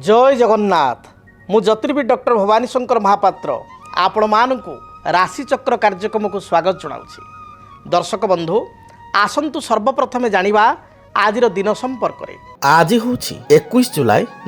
जय जगन्नाथ मु ज्योतिर्विद डॉक्टर भवानी शंकर महापात्र आपण मानकु राशिचक्र कार्यक्रम को स्वागत जनाऊँ। दर्शक बंधु आसंतु सर्वप्रथमे जानिबा आजिर दिन संपर्क रे। आज हूँ 21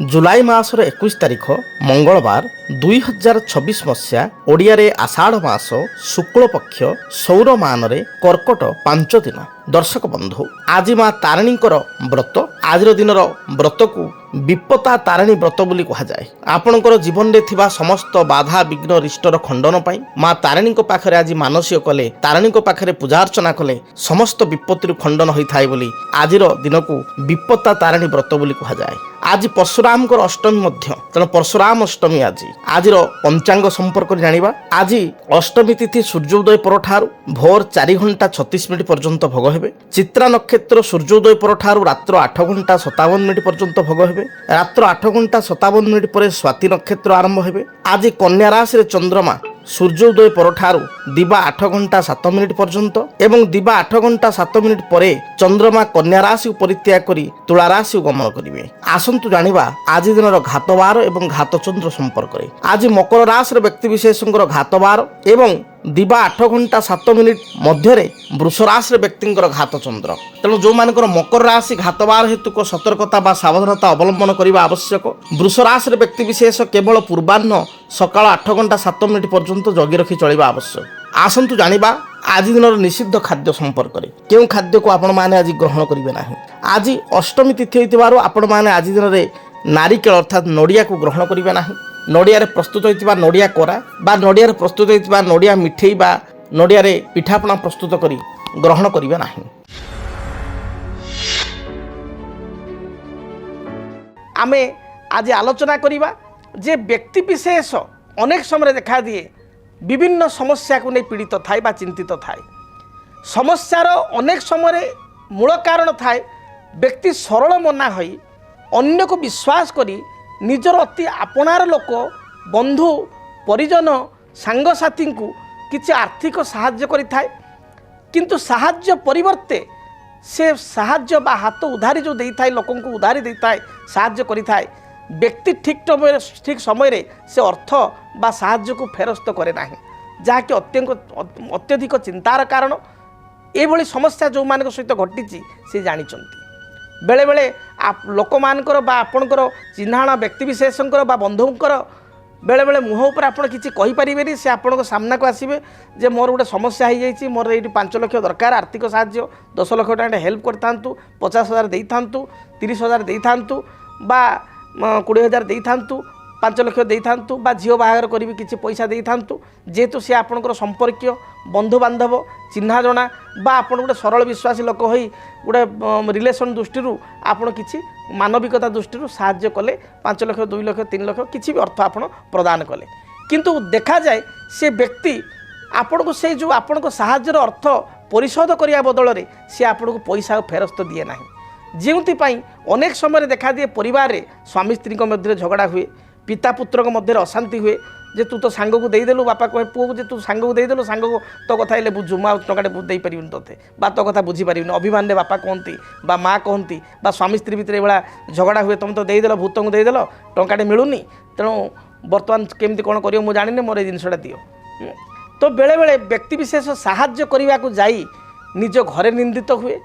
जुलाई मासर 21 तारिख मंगलवार 2026 मसीहा ओडिया रे आषाढ़ मास शुक्ल पक्ष सौर मान रे कर्कट 5 दिन। दर्शक बंधु आज माँ तारिणीकर व्रत आज दिन व्रत को विपत्ता तारिणी व्रत बोली कहा जाए। आपणकर जीवन में थिबा समस्त बाधा विघ्न रिष्टर खंडन पाई माँ तारिणी पाखरे आज मानसिक कले तारिणी पाखरे पूजा अर्चना कले समस्त विपत्ति खंडन होता है बोली आज दिन को विपत्ता तारिणी व्रत बोली कहा जाए। आज परशुराम अष्टमी मध्य तेणु परशुराम अष्टमी आज पंचांग संपर्क जानिबा। आज अष्टमी तिथि सूर्योदय पर भोर 4 घंटा 36 मिनिट पर्यंत भोग हेबे। चित्रा नक्षत्र सूर्योदय पर रात्र 8 घंटा 57 मिनिट पर्यंत भोग हेबे। रात्र 8 घंटा 57 मिनिट पर स्वाति नक्षत्र आरंभ हेबे। आज कन्या राशि रे चंद्रमा सूर्योदय पर दिबा 8 घंटा 7 मिनिट पर्यंत एवं दिबा 8 घंटा 7 मिनिट परे चंद्रमा कन्या राशि परित्याग करी तुला राशि गमन करिवे। आसंतु जानिबा आज दिन घातवार एवं घातचंद्र संपर्क रे। आज मकर राशि रे व्यक्ति विशेषଙ୍କର घातवार एवं दिबा 8 घंटा 7 मिनिट मध्य वृष राशि रे व्यक्तिଙ୍କର घातचंद्र। तेणु जो मानकर मकर राशि घातवार हेतु को सतर्कता बा सावधानता अवलंबन करने आवश्यक। वृष राशि रे व्यक्ति विशेष केवल पूर्वाह्न सकाळ 8 घंटा 7 मिनिट पर्यंत जगी रखी चलिबा आवश्यक। आसंतु जानिबा आज दिन निषिद्ध खाद्य संपर्क में क्यों खाद्य को आपण माने आज ग्रहण करिवे नाही। आज अष्टमी तिथि होइतिबारु आपण माने आज दिन रे नारिकेल अर्थात नडिया को ग्रहण करिवे नाही। नडिया रे प्रस्तुत होइतिबा नडिया कोरा बा नडिया रे प्रस्तुत होइतिबा नडिया मिठेई बा नडिया रे पिठापना प्रस्तुत करी ग्रहण करिवे नाही। आमे आज आलोचना करिबा जे व्यक्ति विशेष अनेक समय देखा दिए विभिन्न समस्या को नहीं पीड़ित थाए बा चिंतित थाए। समस्यार अनेक समय मूल कारण थाए व्यक्ति सरल मना होई अन्य को विश्वास करी निजर अति आपणार लोक बंधु परिजन सांगसाथी को किसी आर्थिक साहाय्य करि थाए किंतु साहाय्य परिवर्ते से साहाय्य बा हाथ उधारी जो देई थाए लोकन को उधारी देई थाए साहाय्य करि थाए व्यक्ति ठीक समय से अर्थ बा साहाय्य को फेरस्त करे नाही जहाँकि अत्यधिक चिंतार कारण ये समस्या जो मान सहित घटी से जानी बेले बेले लोक मानकर बा आपणकर चिन्हाणा व्यक्ति विशेषकर बा बंधुंकर बेले बेले मुह उपर आपड़ किसी कहींपारे से आपण सामना को आसवे जे मोर गोटे समस्या हो जाए मोर ये 5 लाख दरकार आर्थिक साहाय्य 10 लाख टाँग हेल्प कर था 50,000 दे था 30,000 दे था बा 20,000 दे था 5 लाख दे था बा झील बाहागर करी किसी पैसा दे था जेहेतु सी आपणकर संपर्कीय बंधु बांधव चिन्हा जना बा आपण गोटे सरल विश्वासी लोक हो गोटे रिलेसन दृष्टि आपण किसी मानविकता दृष्टि साहाय्य कले 5 लाख 2 लाख 3 लाख किसी भी अर्थ आपण प्रदान कले किंतु देखा जाए से व्यक्ति आपण को से जो आपण को साहाय्यर अर्थ परिशोध करने बदल में सी आपण को पैसा फेरस्त दिए ना जोपाई अनेक समय देखा दिए परिवार रे स्वामी स्त्री मध्य झगड़ा हुए पिता पुत्र मध्य अशांति हुए जे तू तो सांग को देदेलु बापा कहे पुओ को तू सांग को देदेलु सांग को तो कथा हेल्ले बुझु मुझे टंकाटे दे पारि तोते बा तो कथा बुझीपारि अभिमान बापा कहती बा माँ कहती बा स्वामी स्त्री भितर ये झगड़ा हुए तुम तो देदेल भूत को देदेल टंकाटे मिलूनी तेणु बर्तमान केमती कौन कर मुझे जानी मोर जिनसा दियो। तो बेले बेले व्यक्ति विशेष साहाय्य करने को जाई निज घरे निंदित हुए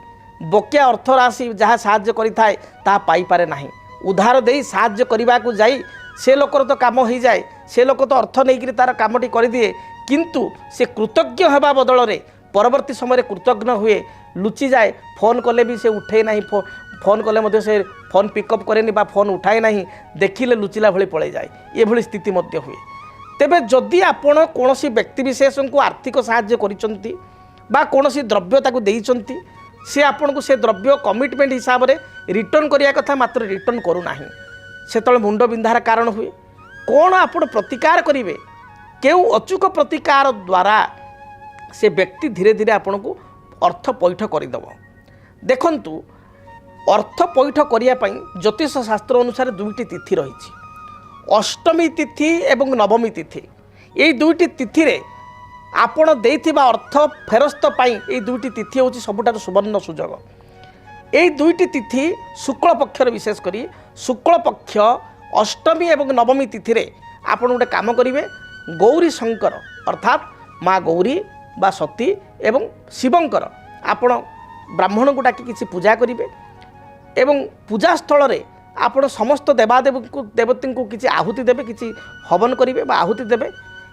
बकिया अर्थ राशि जहाँ साहाय्य करिथाए ता पाई पारे नाही उधार दे साहाय्य करने को जाई से लोकर तो काम हो जाए से लोक तो अर्थ नहीं कि तार कामटी कर दिए किंतु से कृतज्ञ होगा बदल में परवर्ती समय कृतज्ञ हुए लुचि जाए फोन कले भी से उठे ना फोन कले से फोन पिकअप करे बा फोन उठाए ना देखिले लुचिला भली पड़े जाए ये भली स्थिति मध्य हुए। तेबे जदि आपण कौन व्यक्ति विशेष को आर्थिक साहाय्य करिसंती बा कौन द्रव्य ताकू देइसंती से आपन को से द्रव्य कमिटमेंट हिसाब से रिटर्न करिया कथा मात्र रिटर्न करू नाही सेतल मुंड बिंधार कारण हुए कौन आपण प्रतिकार करेंगे क्यों अचूक प्रतिकार द्वारा से व्यक्ति धीरे धीरे आपण को अर्थ पैठ करदेव। देखंतु अर्थ पैठ करने ज्योतिष शास्त्र अनुसार 2टी तिथि रही अष्टमी तिथि एवं नवमी तिथि ये 2टी तिथि रे आपण देइथिबा अर्थ फेरस्त पाई ये 2टी तिथि होची सबुठार सुवर्ण सुजोग। এই দুইটি তিথি শুক্ল পক্ষর বিশেষ করে শুক্ল পক্ষ अष्टमी एवं नवमी तिथि रे आपण गोटे काम करेंगे गौरी शंकर अर्थात माँ गौरी बा सती एवं शिवंकर आपण ब्राह्मण को डाकी किसी पूजा करेंगे एवं पूजा स्थल रे आपण समस्त देवादेव देवती को किसी आहुति देवे किसी हवन करेंगे बा आहुति देवे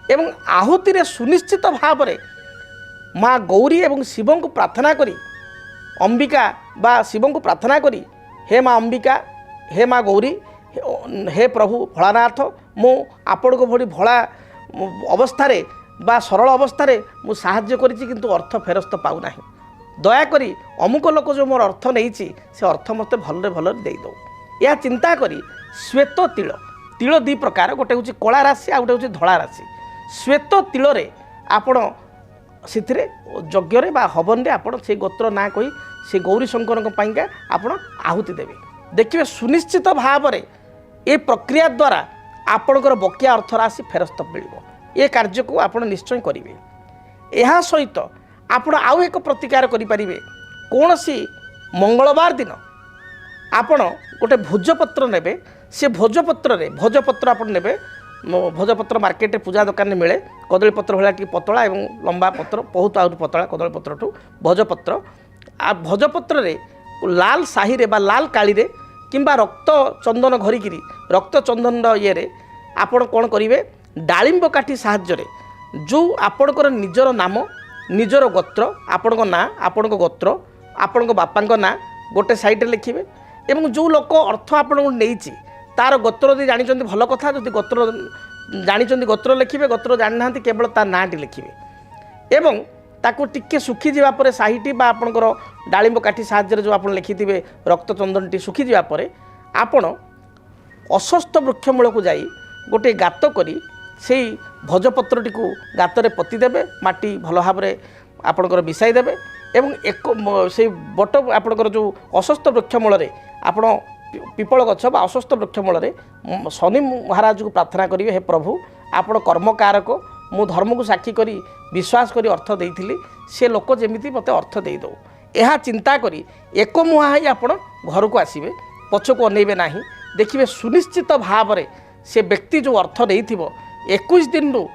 एवं आहुति रे सुनिश्चित भाव में माँ गौरी एवं शिव को प्रार्थना करी अंबिका बा शिव को प्रार्थना करी हे माँ अंबिका हे माँ गौरी हे प्रभु भोलानाथ मु आपण को भली भोला अवस्था बा सरल अवस्था मु साहाय्य करिछि किंतु अर्थ फेरस्त पाऊ नाही दयाकोरी अमुक लोक जो मोर अर्थ नहीं से अर्थ मत भलरे भलरे दे दो या चिंता करी श्वेत तिल तिल दी प्रकार गोटे हूँ कला राशि आ गोटे हूँ धला राशि श्वेत तिल आपण से यज्ञ बा हवन रे आपण से गोत्र ना कही से गौरी शंकर पाइका आपण आहुति देवे देखिए सुनिश्चित भाव में ये प्रक्रिया द्वारा आपणकर बकिया अर्थ राशि फेरस्त मिल ये कार्य को आप निश्चय करेंगे यह सहित आपण आउ एक प्रतिकार करें कौन सी मंगलवार दिन आपण गोटे भोजपत्र ने से भोजपत्र आप ने भोजपत्र मार्केट पूजा दुकान में मिले कदली पत्र भाया टी पतला और लंबा पत्र बहुत आउट पतला कदली पत्र ठू भोजपत्र आ भोजपत्र लाल साही रे बा लाल काली रे किंबा रक्त चंदन घरिकी रक्त चंदन ये आपण कौन करेंगे डालिंब काठी साहाय्य जो आपणकर निजर नाम निजर गोत्र आपण ना आपण गोत्र आपण बापा ना गोटे साइड लिखिए एवं जो लोक अर्थ आपण नहीं तार गोत्र यदि जानी भल कथा जदि गोत्र जानी गोत्र लिखिए गोत्र जानी ना केवल तार नाटी लिखिए एवं ताकू टिके सुखी जावा पर साहिटी बा आपणकर डालिंब काठी साहाय्य जो आप लिखिथे रक्त चंदन टी सुखी जावा पर आपण अस्वस्थ वृक्ष मूल को जाई गोटे गात करी से भोजपत्रटी को गातरे पोती देबे माटी भल भाव में आपणकर मिसाई देबे एवं एक से बट आपणकर जो अस्वस्थ वृक्ष मूल आपण पिपल गछ बा अस्वस्थ वृक्ष मूल शनि महाराज को प्रार्थना करेंगे हे प्रभु आपण कर्मकारक मु धर्म को साक्षी करी विश्वास करी अर्थ देइथिली से लोक जेमिति मते अर्थ दे दो यह चिंता करी एक मुहा ही आपण घर को आसीबे पछ को अनेबे नाही देखिए सुनिश्चित भाव में से व्यक्ति जो अर्थ नहीं 21 दिन रु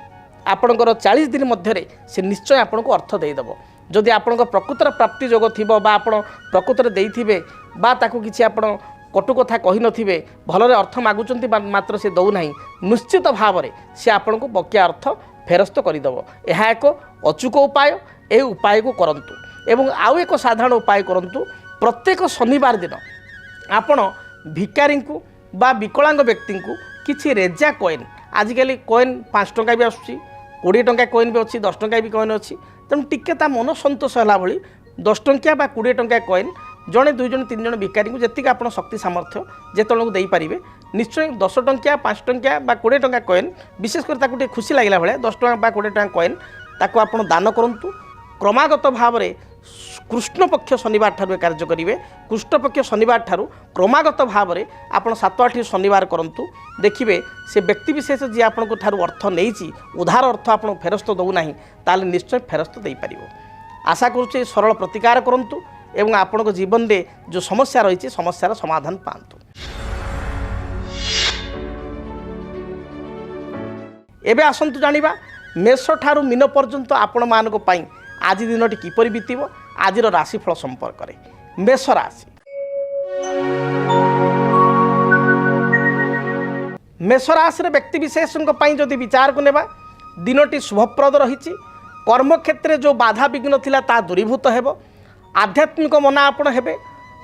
आपणकर 40 दिन मध्य से निश्चय आपण को अर्थ देदेव जदि आपण प्रकृतर प्राप्ति जोग थी आप प्रकृतर देइथिबे बा ताकू किछि आपण कटु कथा कही नथिबे भलरे अर्थ मागुचंती मात्र से दौ नाही निश्चित भाव में से आपण को बकिया अर्थ फेरस्त करदेव यह एक अचूक उपाय ए उपाय को करंतु एवं आउ एक साधारण उपाय करंतु प्रत्येक शनिवार दिन आपण भिकारी को बा विकलांग व्यक्ति को किछि रेजा कॉइन आजिकल कॉइन 5 टंका भी आसुची 20 टंका कॉइन भी अच्छी 10 टंका भी कॉइन अच्छी तेणु टिके ता मन संतोष है भाई 10 टंकिया बा 20 टंका कॉइन जड़े 2 जन 3 जन भिकारी को जी आप शक्ति सामर्थ्य जेतों को पारे निश्चय 10 टंकिया 5 टंकिया बा 20 टंका कॉइन विशेषकर खुशी लगला भाई 10 टंका बा 20 टंका कॉइन ताको आप दान करूँ क्रमागत भाव में कृष्ण पक्ष शनिवार ठारू कार्य करेंगे कृष्ण पक्ष शनिवार ठारू क्रमागत भाव में आप 7-8 शनिवार करूँ देखिए से व्यक्ति विशेष जी आपण ठारू अर्थ नहीं उधार अर्थ आप फेरस्त दौना ताले निश्चय फेरस्त दे पार आशा करुचे सरल प्रतिकार करूँ एवं आपण जीवन में जो समस्या रही समस्यार समाधान पातु। एबे आसंतु जानिबा मेष ठारू मीन पर्यंत आपण मानक पई आज दिनटी किपरि बीतिब आजिर राशिफल संपर्क में मेष राशि मेष राशि व्यक्ति विशेष जदि विचार को नेबा दिनटी शुभप्रद रही कर्मक्षेत्र जो बाधा विघ्न थिला ता दूरीभूत हेब आध्यात्मिक मना आपण हेबे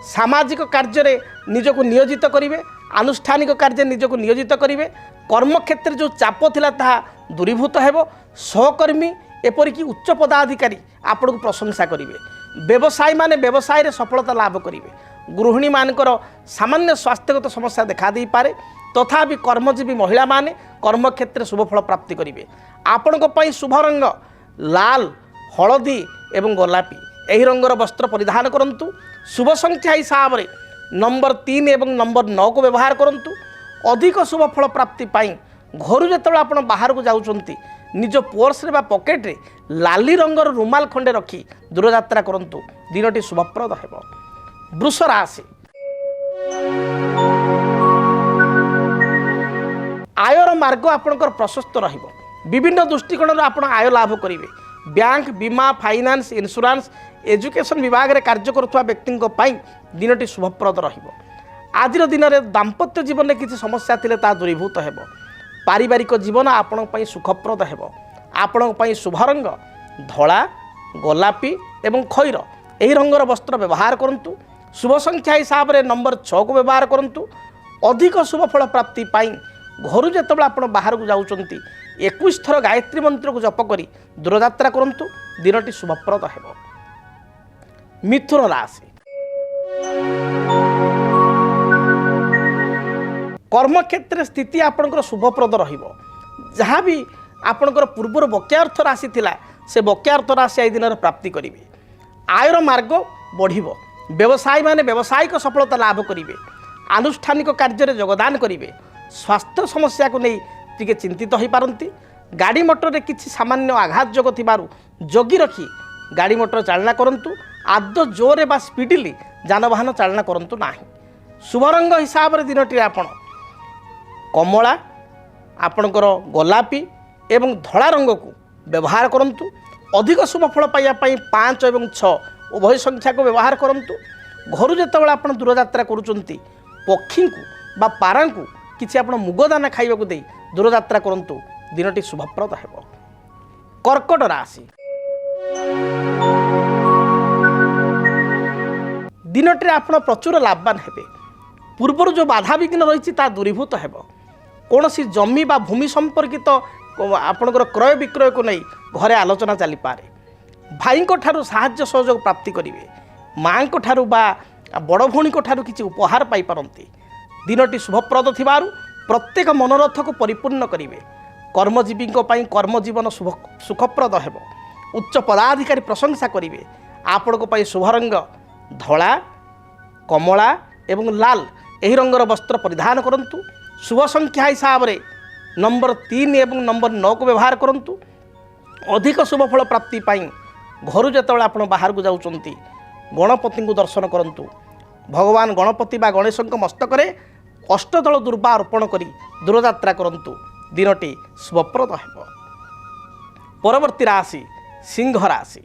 सामाजिक कार्य निजक नियोजित करेंगे आनुष्ठानिक कार्य निजक नियोजित करेंगे कर्मक्षेत्र जो चाप थिला ताहा दूरीभूत हेब सहकर्मी एपरिक उच्च पदाधिकारी आपण को प्रशंसा करेंगे व्यवसायी माने व्यवसाय रे सफलता लाभ करेंगे गृहिणी मानकर सामान्य स्वास्थ्यगत समस्या देखा दे पारे तथापि कर्मजीवी महिला माने कर्मक्षेत्र शुभफल प्राप्ति करेंगे आपण शुभ रंग लाल हलदी एवं गोलापी यही रंगर वस्त्र परिधान करंतु शुभ संख्या हिसाब से नंबर 3 एवं नंबर 9 को व्यवहार करंतु अधिक शुभ फल प्राप्ति पाई घर जो आप बाहर को जाउछंती निज पर्स रे बा पॉकेट रे लाली रंगर रुमाल खंडे रखी दूरयात्रा करंतु दिनटी शुभप्रद हेब। वृष राशि आयर मार्ग आपणकर प्रशस्त रहिबो विभिन्न दृष्टिकोण आप आय लाभ करेंगे बैंक बीमा फाइनान्स इंश्योरेंस एजुकेशन विभाग में कार्य करुवा व्यक्ति दिनटी शुभप्रद रहिबो। आज दिन में दाम्पत्य जीवन में किसी समस्या थिले ता दूरीभूत हेबो। पारिवारिक जीवन आपण पई सुखप्रद हेबो। आपण पई शुभ रंग धला गोलापी एवं खैर यही रंगर वस्त्र व्यवहार करंतु। शुभ संख्या हिसाब से नंबर 6 को व्यवहार करंतु। अधिक शुभ फल प्राप्ति पाई घर जिते आप बाहर को जाउचंती 21 थर गायत्री मंत्र को जप करी दूरयात्रा करंतु। दिनटी शुभप्रद हेबो। मिथुन राशि कर्मक्षेत्र स्थिति आपणकर शुभप्रद रहिबो। जहाँ भी आपणकर पूर्वर बकेया अर्थ राशि थिला से बकेया अर्थ राशि आई दिन प्राप्ति करेंगे। आयर मार्ग बढ़िबो। व्यवसायी माने व्यावसायिक सफलता लाभ करेंगे। आनुष्ठानिक कार्य योगदान करेंगे। स्वास्थ्य समस्या को नहीं टिके चिंतित हो पारती। गाड़ी मोटर रे किछि सामान्य आघात जोग थिबारु जगी रखी गाड़ी मोटर चालना करंतु। आदो जोरे बा स्पीडली जानवाहन चालना करंतु नाही। शुभ रंग हिसाब रे दिनटी आपण कमला आपणकर गोलापी एवं धला रंग को व्यवहार करंतु। अधिक शुभ फल पाइबा पई 5 एवं 6 उभय संख्या को व्यवहार करंतु। घर जेतेबेले आपण दूरयात्रा करूचंती पक्षी को बा पारा को किछि आपण मुगदाना खाइबा को देई दूरयात्रा करंतु। दिनटी शुभप्रद हेबो। कर्कट राशि दिनटी आपण प्रचुर लाभवान हेबे। पूर्वर जो बाधा विघ्न रही दूरीभूत हेबो। कौन सी जमी बा भूमि संपर्कित आपणकर क्रय विक्रय को नहीं घरे आलोचना चली पारे। भाई ठारू साहाय्य सहयोग प्राप्ति करेंगे। माँ ठारू बा बड़ भौणी ठारू किसी उपहार पाई पारंती। दिनटी शुभप्रद थिबारु प्रत्येक मनोरथ को परिपूर्ण करेंगे। कर्मजीवी कर्मजीवन सुखप्रद हेबो। उच्च पदाधिकारी प्रशंसा करेंगे। आपण शुभ रंग धला कमला एवं लाल यही रंगर वस्त्र परिधान करंतु। शुभ संख्या हिसाब से नंबर 3 एवं नंबर 9 को व्यवहार करंतु। अधिक शुभ फल प्राप्ति पाई घर जेतेबेले आपण बाहर को जाउचंती गणपति को दर्शन करंतु। भगवान गणपति बा गणेश मस्तक रे अष्टदल दुर्बा अर्पण करी दूरयात्रा करंतु। दिनटी शुभप्रद हेबो। परवर्ती राशि सिंह राशि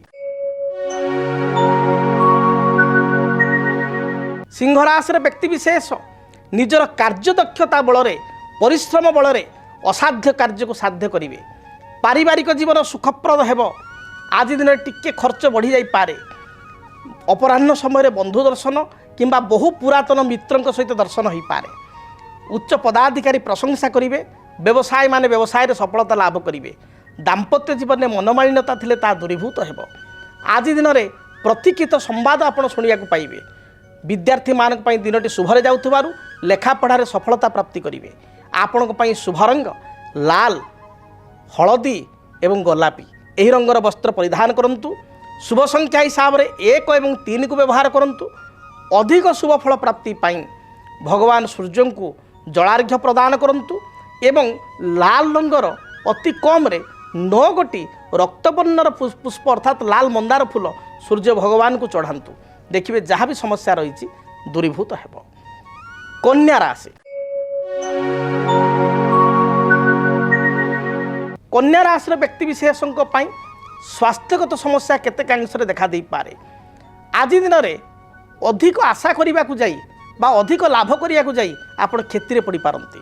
सिंह राशि व्यक्ति विशेष निजर कार्यदक्षता बल परिश्रम बल असाध्य कार्य को साध्य करेंगे। पारिवारिक जीवन सुखप्रद हेबो। आज दिन टिके खर्च बढ़ी जाई पारे। अपराह्न समय बंधु दर्शन किंबा बहु पुरातन मित्रों सहित दर्शन हो पारे। उच्च पदाधिकारी प्रशंसा करेंगे। व्यवसायी माने व्यवसाय सफलता लाभ करेंगे। दाम्पत्य जीवन में मनोमालिन्यता थिले ता दूरीभूत हेबो। आज दिन में प्रतीक्षित संवाद आपण शुणिया पाइबे। विद्यार्थी मानक पई दिनटी शुभरे जाउथबारु लेखा पढ़ारे सफलता प्राप्ति करेंगे। आपण पई शुभ रंग लाल हलदी एवं गोलापी यही रंगर वस्त्र परिधान करंतु। शुभ संख्या हिसाब से 1 एवं 3 को व्यवहार करंतु। अधिक शुभ फल प्राप्ति पाई भगवान सूर्य को जलार्घ्य प्रदान करंतु एवं लाल रंगर अति कम रे 9 गोटी रक्तवर्णर पुष्प अर्थात लाल मंदार फूल सूर्य भगवान को चढ़ातु। देखिए जहाँ भी समस्या रही दूरीभूत हेबो। कन्या राशि कन्या राशि व्यक्ति विशेषों स्वास्थ्यगत समस्या केते अंश देखा दे पारे। आज दिन में अधिक आशा करने को जाई बा अधिक लाभ करने को जाई आपण क्षति पड़ पारती।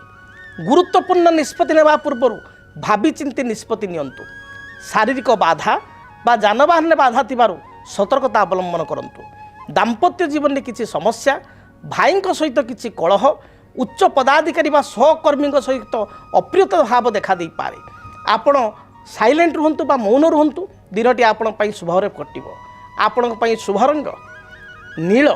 गुरुत्वपूर्ण निष्पत्ति नेबा पूर्व भावी चिंती निष्पत्ति नियंतु। शारीरिक बाधा बा जानवाहन में बाधा थिबारु सतर्कता अवलंबन करंतु। दाम्पत्य जीवन में किसी समस्या भाई सहित किसी कलह उच्च पदाधिकारी बा सहकर्मी सहित अप्रियता भाव देखा दे पारे। आपण साइलेंट रुहंतु बा मौन रुहंतु। दिनटी आपण पई शुभरे कटिबो। आपण पई शुभ रंग नील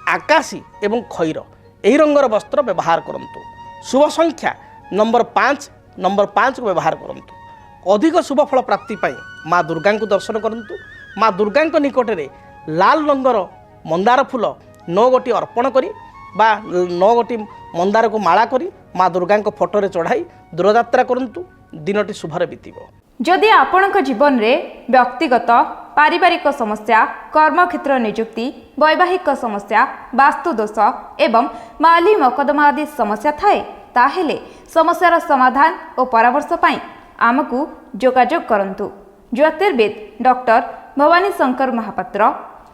आकाशी एवं खैर यही रंगर वस्त्र व्यवहार करंतु। शुभ संख्या नंबर 5 को व्यवहार करंतु। अधिक शुभ फल प्राप्ति पाई माँ दुर्गा को दर्शन करंतु। माँ दुर्गा निकट में लाल रंगर मंदार फूल 9 गोटी अर्पण करी बा 9 गोटी मंदार को माला करी माँ दुर्गा फोटो रे चढ़ाई दूरयात्रा करंतु। दिनटी शुभरे बीतिबो। जदि आपणक जीवन में व्यक्तिगत पारिवारिक समस्या कर्मक्षेत्र नियुक्ति वैवाहिक समस्या वास्तुदोष एवं माली मकदमा आदि समस्या थाए ताहेले समस्यार समाधान और परामर्श पाई आमको जोगाजोग करंतु। ज्योतिर्विद doctor Bhabani Shankar Mahapatra,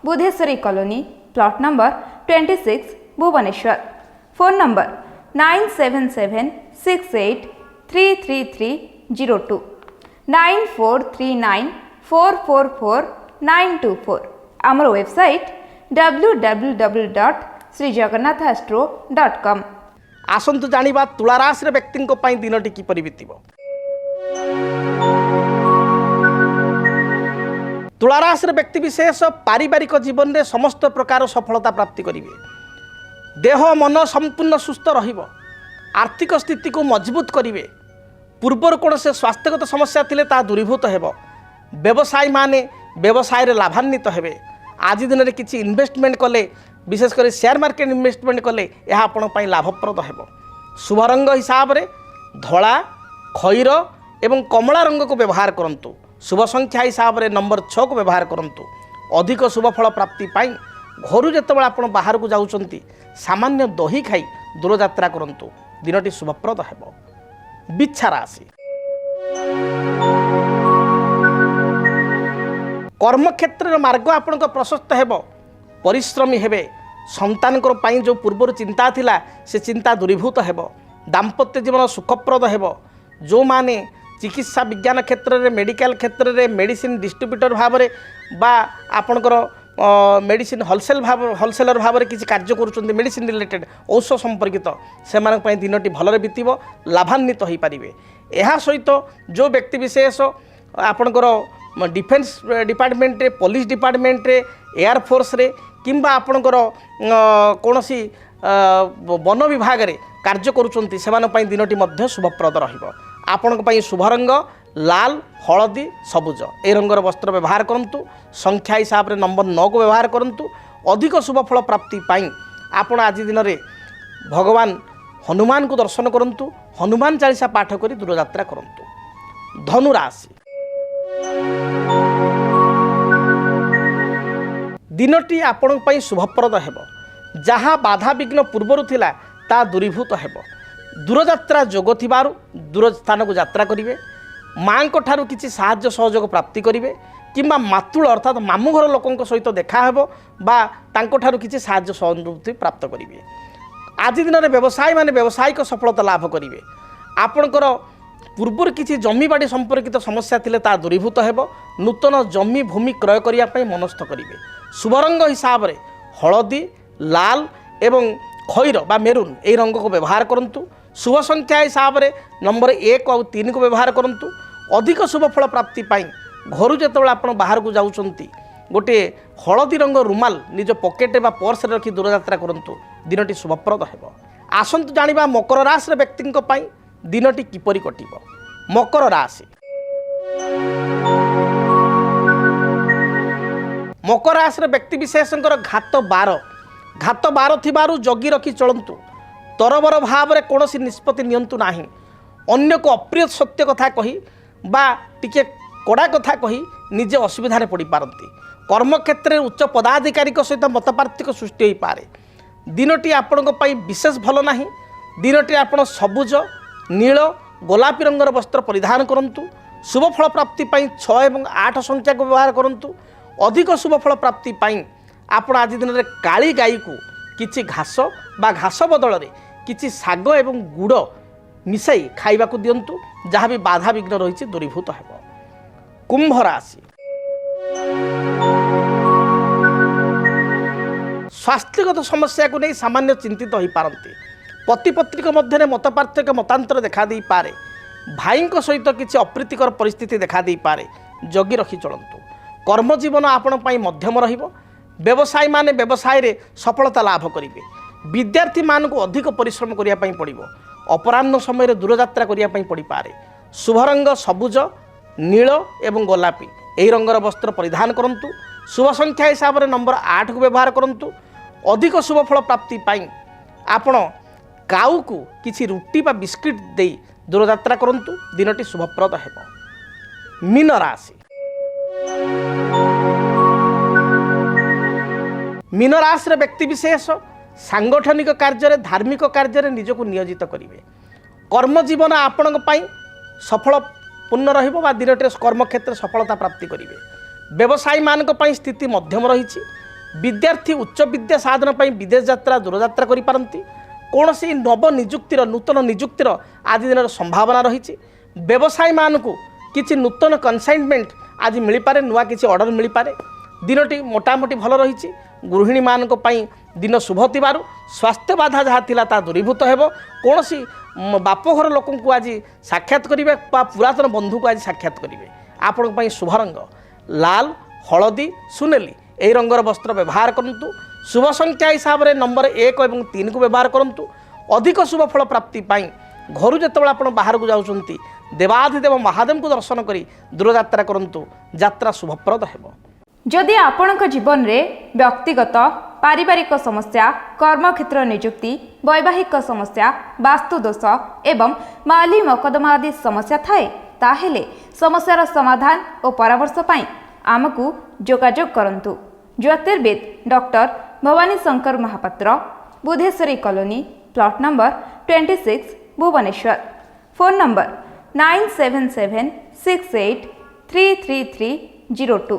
Budheswari colony, plot number 26, Bhubaneswar. Phone number 9776833302 9439444924। आमर वेबसाइट www.srijagannathastro.com। आसंतु जानिबा तुला राशि व्यक्ति दिनटी किपरि बीतिब। तुला राशि व्यक्ति विशेष पारिवारिक जीवन में समस्त प्रकार सफलता प्राप्ति करेंगे। देह मन संपूर्ण सुस्थ रहिब। आर्थिक स्थिति को मजबूत करेंगे। पूर्वर कौन से स्वास्थ्यगत समस्या थिले ता दूरीभूत हेब। व्यवसायी माने व्यवसाय लाभान्वित हेबे। आज दिन में किसी इन्वेस्टमेंट कले, विशेषकर शेयर मार्केट इन्वेस्टमेंट कले यह आपण पई लाभप्रद हेब। शुभ रंग हिसाब रे धला, खैर एवं कमला रंग को व्यवहार करंतु। शुभ संख्या हिसाब रे नंबर 6 को व्यवहार करंतु। अधिक शुभ फल प्राप्ति पाई घर जेतेबेले आपण बाहर को जाउचंती सामान्य दही खाई दूर यात्रा करंतु। दिनटी शुभप्रद हेब। बिच्छा राशि कर्मक्षेत्र मार्ग आपण प्रशस्त हेब। परिश्रमी हेबे। संतान जो पूर्वर चिंता थिला से चिंता दूरीभूत हेब। दाम्पत्य जीवन सुखप्रद हेब। जो माने चिकित्सा विज्ञान क्षेत्र में, मेडिकल क्षेत्र में मेडिसिन डिस्ट्रीब्यूटर भाव में बा आपणकर मेडिसिन होलसेलर भाव में किसी कार्य करुँच मेडिसिन रिलेटेड औषध संपर्कित से दिनटी भलरे बीतब, लाभान्वित हो पारे। यह सहित जो व्यक्ति विशेष आपणकर डिफेन्स डिपार्टमेंट रे, पुलिस डिपार्टमेंट रे, एयरफोर्स रे किंबा आपणकर कौन सी वन विभाग रे कार्य करुँच से दिनटी मध्य शुभप्रद रहिब। आपण शुभ रंग लाल, हलदी, सबुज ए रंगर वस्त्र व्यवहार करंतु। संख्या हिसाब रे नंबर 9 को व्यवहार करंतु। अधिक शुभ फल प्राप्ति पाई आपण आज दिन में भगवान हनुमान को दर्शन करंतु। हनुमान चालीसा पाठ करी दूर यात्रा करंतु। धनु राशि दिनटी आपण पई शुभप्रद हेब। जहाँ बाधा विघ्न पूर्वर थिला ता दूरीभूत हेब। दूर यात्रा जोग थिबारु दूर स्थान को यात्रा करिवे। माँ को ठारू किसी साहाय्य सहयोग प्राप्ति करेंगे किंबा मातुल अर्थात मामू घर लोकों सहित देखा हेबो बा तांको ठारू किसी साहाय्य सहयोग प्राप्त करेंगे। आज दिन में व्यवसायी माने व्यावसायिक सफलता लाभ करेंगे। आपणकर पूर्वर किसी जमी बाड़ी संपर्कित समस्या थिले ता दूरीभूत हेबो। नूतन जमी भूमि क्रय करिया पई मनस्थ करेंगे। शुभ रंग हिसाब रे हलदी, लाल एवं खैर बा मेरून ए रंग को व्यवहार करंतु। शुभ संख्या हिसाब रे नंबर 1 और 3 को व्यवहार करंतु। अधिक शुभ फल प्राप्ति पाई घर जेतेबेले आपण बाहर को जाउचंती गोटे हलदी रंग रुमाल निज पॉकेट बा पर्स रे रखी दूर यात्रा करंतु। दिनटी शुभप्रद हेब। आसंतु जानिबा मकर राशि व्यक्ति पई दिनटी किपरि कटिब। मकर राशि मकर राशि व्यक्ति विशेषकर घात बार थिबारु जगी रखी चलंतु। तरबर भाव में कौन निष्पत्ति नियंतु नाही। अन्य को अप्रिय सत्य कथा कही बा टिके कड़ा कथा कही निजे असुविधा पड़ पारती। कर्मक्षेत्र उच्च पदाधिकारी सहित मतपार्थिक सृष्टि हो पारे। दिनटी आपण विशेष भल नाही। दिनटी आपण सबुज, नील, गोलापी रंगर वस्त्र परिधान करंतु। शुभ फल प्राप्ति पाई 6 और 8 संख्या को व्यवहार करंतु। अधिक शुभ फल प्राप्ति पाई आपण आज दिन में काली गाई को किछि घास बा घास बदल रे किछि साग एवं गुड़ मिसाई खाइबा को दियंतु। जहाँ भी बाधा विघ्न रही दूरीभूत हेब। कुंभ राशि स्वास्थ्यगत समस्या को नहीं सामान्य चिंतित हो पारती। पति पत्नी मध्य मतपार्थ मतांतर देखा दे पारे। भाई सहित किसी अप्रीतिकर परिस्थिति देखा दे पारे। जगी रखी चलंतु। कर्मजीवन आपण पई मध्यम रहिबो। व्यवसायी माने व्यवसाय रे सफलता लाभ करेंगे। विद्यार्थी मान को अधिक परिश्रम करिया पई पड़िबो। अपराह्न समय दूर यात्रा करिया पई पड़ी पारे। शुभ रंग सबुज, नील एवं गोलापी एही रंगर वस्त्र परिधान करंतु। शुभ संख्या हिसाब रे नंबर 8 को व्यवहार करंतु। अधिक शुभ फल प्राप्ति पाई आपण काऊ को किसी रुटी बा बिस्किट दे दूर यात्रा करंतु। दिनटी शुभप्रद हेब। मीन राशि मीन राशि व्यक्ति विशेष सांगठनिक कार्य, धार्मिक कार्य निजक नियोजित करेंगे। কর্মজীবন আপনার সফল ପୂର୍ଣ୍ଣ ରହିବ ବା ଦିନଟିରେ କର୍ମକ୍ଷେତ୍ରରେ ସଫଳତା ପ୍ରାପ୍ତି କରିବେ। ବ୍ୟବସାୟୀମାନଙ୍କ ପାଇଁ ସ୍ଥିତି ମଧ୍ୟମ ରହିଛି। ବିଦ୍ୟାର୍ଥୀ ଉଚ୍ଚ ବିଦ୍ୟା ସାଧନ ପାଇଁ ବିଦେଶ ଯାତ୍ରା ଦୂରଯାତ୍ରା କରିପାରନ୍ତି। କୌଣସି ନବ ନିଯୁକ୍ତିର ନୂତନ ନିଯୁକ୍ତିର ଆଜି ଦିନର ସମ୍ଭାବନା ରହିଛି। ବ୍ୟବସାୟୀମାନଙ୍କୁ କିଛି ନୂତନ କନସାଇନମେଣ୍ଟ ଆଜି ମିଳିପାରେ, ନୂଆ କିଛି ଅର୍ଡ଼ର ମିଳିପାରେ। ଦିନଟି ମୋଟାମୋଟି ଭଲ ରହିଛି। ଗୃହିଣୀମାନଙ୍କ ପାଇଁ ଦିନ ଶୁଭ ଥିବାରୁ ସ୍ୱାସ୍ଥ୍ୟ ବାଧା ଯାହା ଥିଲା ତାହା ଦୂରୀଭୂତ ହେବ। କୌଣସି ବାପଘର ଲୋକଙ୍କୁ ଆଜି ସାକ୍ଷାତ କରିବେ ବା ପୁରାତନ ବନ୍ଧୁକୁ ଆଜି ସାକ୍ଷାତ କରିବେ। ଆପଣଙ୍କ ପାଇଁ ଶୁଭ ରଙ୍ଗ ଲାଲ, ହଳଦୀ, ସୁନେଲି ଏହି ରଙ୍ଗର ବସ୍ତ୍ର ବ୍ୟବହାର କରନ୍ତୁ। ଶୁଭ ସଂଖ୍ୟା ହିସାବରେ ନମ୍ବର 1 ଏବଂ 3କୁ ବ୍ୟବହାର କରନ୍ତୁ। ଅଧିକ ଶୁଭ ଫଳ ପ୍ରାପ୍ତି ପାଇଁ ଘରୁ ଯେତେବେଳେ ଆପଣ ବାହାରକୁ ଯାଉଛନ୍ତି ଦେବାଧିଦେବ ମହାଦେବଙ୍କୁ ଦର୍ଶନ କରି ଦୂରଯାତ୍ରା କରନ୍ତୁ। ଯାତ୍ରା ଶୁଭପ୍ରଦ ହେବ। ଯଦି ଆପଣଙ୍କ ଜୀବନରେ ବ୍ୟକ୍ତିଗତ ପାରିବାରିକ ସମସ୍ୟା, କର୍ମକ୍ଷେତ୍ର ନିଯୁକ୍ତି, ବୈବାହିକ ସମସ୍ୟା, ବାସ୍ତୁ ଦୋଷ ଏବଂ ମାଲି ମକଦ୍ଦମା ଆଦି ସମସ୍ୟା ଥାଏ, ତାହେଲେ ସମସ୍ୟାର ସମାଧାନ ଓ ପରାମର୍ଶ ପାଇଁ ଆମକୁ ଯୋଗାଯୋଗ କରନ୍ତୁ। ଜ୍ୟୋତିର୍ବିଦ doctor Bhabani Shankar Mahapatra, Budheswari colony, plot number 26, Bhubaneswar. Phone number 9776833302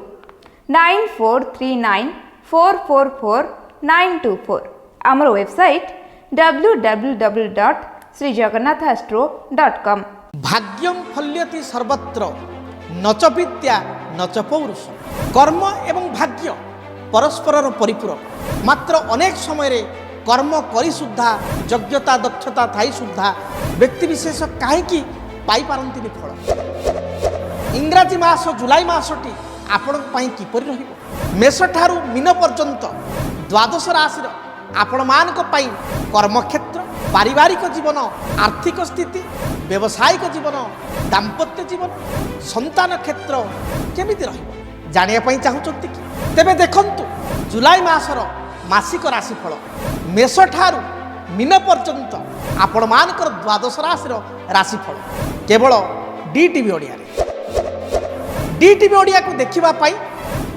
9439444924। ଆମର ୱେବସାଇଟ୍ www.srijagannathastro.com। ଭାଗ୍ୟଂ ଫଲ୍ୟତି ସର୍ବତ୍ର ନଚ ବିଦ୍ୟା ନଚ ପୌରୁଷ। କର୍ମ ଏବଂ ଭାଗ୍ୟ ପରସ୍ପରର ପରିପୂରକ। ମାତ୍ର ଅନେକ ସମୟରେ କର୍ମ କରି ସୁଦ୍ଧା ଯୋଗ୍ୟତା ଦକ୍ଷତା ଥାଇ ସୁଦ୍ଧା ବ୍ୟକ୍ତିବିଶେଷ କାହିଁକି ପାଇପାରନ୍ତିନି ଫଳ। ଇଂରାଜୀ ମାସ ଜୁଲାଇ ମାସଟି ଆପଣଙ୍କ ପାଇଁ କିପରି ରହିବ? ମେଷଠାରୁ ମୀନ ପର୍ଯ୍ୟନ୍ତ ଦ୍ୱାଦଶ ରାଶିର ଆପଣମାନଙ୍କ ପାଇଁ କର୍ମକ୍ଷେତ୍ର, ପାରିବାରିକ ଜୀବନ, ଆର୍ଥିକ ସ୍ଥିତି, ବ୍ୟବସାୟିକ ଜୀବନ, ଦାମ୍ପତ୍ୟ ଜୀବନ, ସନ୍ତାନ କ୍ଷେତ୍ର କେମିତି ରହିବ ଜାଣିବା ପାଇଁ ଚାହୁଁଛନ୍ତି କି? ତେବେ ଦେଖନ୍ତୁ ଜୁଲାଇ ମାସର ମାସିକ ରାଶିଫଳ ମେଷଠାରୁ ମୀନ ପର୍ଯ୍ୟନ୍ତ ଆପଣମାନଙ୍କର ଦ୍ୱାଦଶ ରାଶିର ରାଶିଫଳ କେବଳ DTV ଓଡ଼ିଆରେ। DTV ଓଡ଼ିଆକୁ ଦେଖିବା ପାଇଁ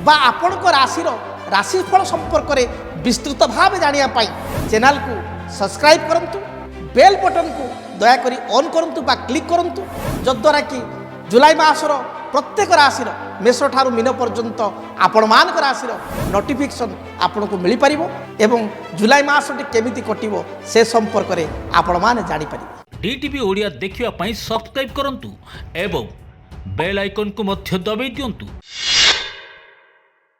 ବା ଆପଣଙ୍କ ରାଶିର ରାଶିଫଳ ସମ୍ପର୍କରେ ବିସ୍ତୃତ ଭାବେ ଜାଣିବା ପାଇଁ ଚ୍ୟାନେଲକୁ ସବସ୍କ୍ରାଇବ୍ କରନ୍ତୁ। ବେଲ୍ ବଟନକୁ ଦୟାକରି ଅନ୍ କରନ୍ତୁ ବା କ୍ଲିକ୍ କରନ୍ତୁ, ଯଦ୍ୱାରା କି ଜୁଲାଇ ମାସର ପ୍ରତ୍ୟେକ ରାଶିର ମେଷଠାରୁ ମୀନ ପର୍ଯ୍ୟନ୍ତ ଆପଣମାନଙ୍କ ରାଶିର ନୋଟିଫିକେସନ୍ ଆପଣଙ୍କୁ ମିଳିପାରିବ ଏବଂ ଜୁଲାଇ ମାସଟି କେମିତି କଟିବ ସେ ସମ୍ପର୍କରେ ଆପଣମାନେ ଜାଣିପାରିବେ। DTV ଓଡ଼ିଆ ଦେଖିବା ପାଇଁ ସବସ୍କ୍ରାଇବ୍ କରନ୍ତୁ ଏବଂ ବେଲ୍ ଆଇକନ୍କୁ ମଧ୍ୟ ଦବାଇ ଦିଅନ୍ତୁ।